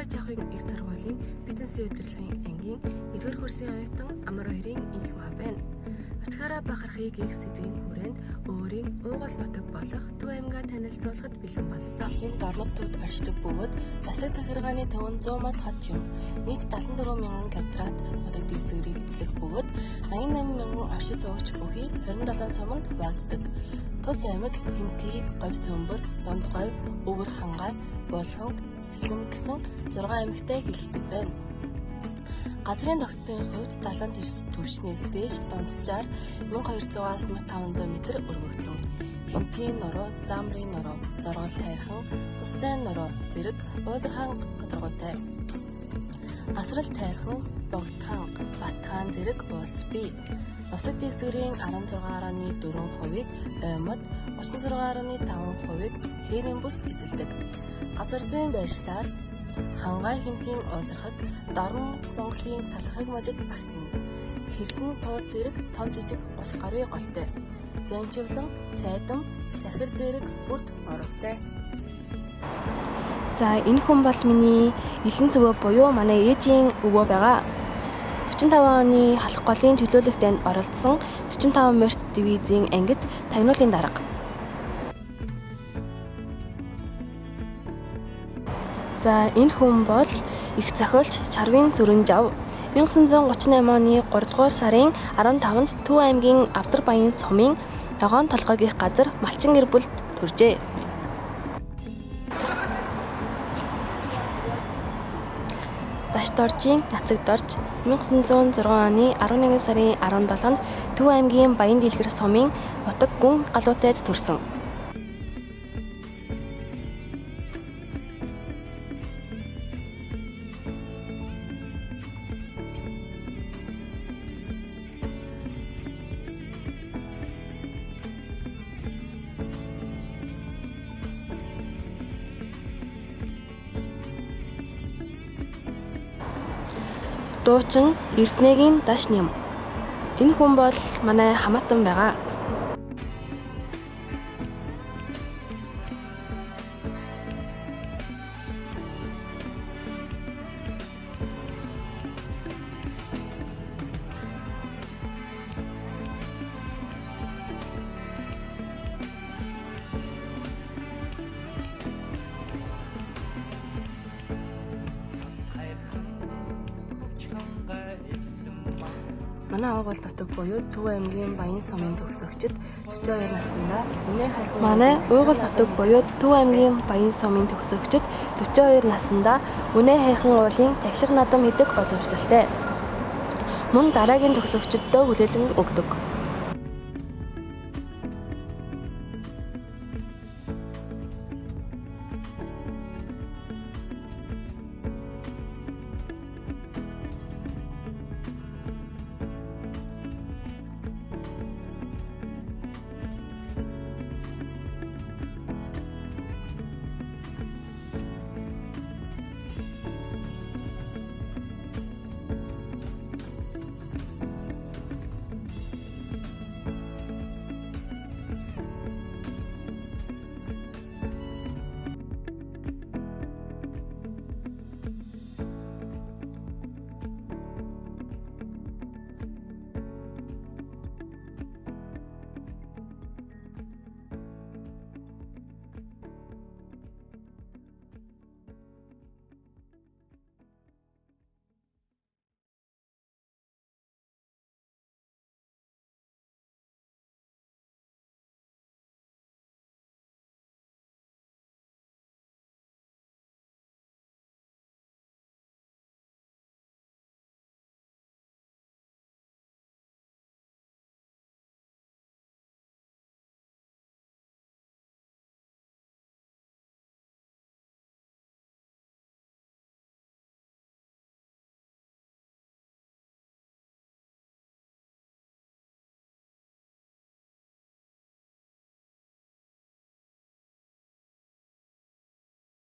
Нутгаар Жавхын их сургуулийн бизнесийн удирдлагын ангийн 1-р курсын оюутан Амар хоёрын их маа байна. Нутгаараа бахархыг их сэдвийн хүрээнд өөрийн уугуул нутаг болох Төв аймгаа танилцуулахад бэлэн боллоо. Улсын дорнод төвд оршдог бөгөөд засаг захиргааны 500 мод хот юм. Нийт 74 мянган квадрат нутаг дэвсгэрийг эзлэх бөгөөд 88 мянган оршин суугч бүхий 27 суманд хуваагддаг. Тус аймаг Хинтий, Говь Сөмбөр, Дунд Говь, Өвөр Хангай, Булган, Сэлэн гэсэн 6 аймагтай хэлэлдэг байна. Газрын тогтцын хувьд далайн түвшнээс дээш дунджаар 1200-аас 1500 м өргөгдсөн. Хинтийн нуруу, Замрын нуруу, Зоргол хайрхан, Хустайн нуруу зэрэг уулархан гадаргуутай. Асрал тайрхан, Богдхан, Батхан зэрэг улс бий. Нутаг дэвсгэрийн 16.4%-ийг Оймод, 36.5%-ийг Хээрийн бүс эзэлдэг. Газар зүйн байршлаар Хангай Хинтийн уулархаг, Дорн Монголын талархаг мужид багтана. Хэрлэн туул зэрэг том жижиг 30 гаруй голтой. Жанчивлан, Цайдам, Захир зэрэг бүрд оролцтой. За энэ хүн бол миний элен зөвөө буюу манай ээжийн өвөө байгаа. 45 оны халах голын төлөөлөгтөнд оролцсон 45 морьт дивизийн ангид тагнуулын дарга. За энэ хүн бол их зохиолч Чарвин Сүрэнжав 1938 оны 3 дугаар сарын 15-нд Төв аймгийн Авдар баян сумын Ногоон толгойг их газар малчин гэр бүлд төржээ. Дашторжийн Нацагдорж 1906 оны 11 сарын 17-нд Төв аймгийн Баян Дэлгэр сумын Нутаг гүн галуутайд төрсөн. Дуучин Эрдэнэгийн Даш Нэм. Энэ хүн бол манай хамаатан байгаа. Манай уугуул нутаг буюу Төв аймгийн Баян сумын төгсөгчид 42 наснда үнэ хайрхан Манай уугуул нутаг буюу Төв аймгийн Баян сумын төгсөгчид 42 наснда үнэ хайрхан уулын тахилга надам хийдэг уламжлалтай. Мөн дараагийн төгсөгчөддөө хүлээлгэн өгдөг.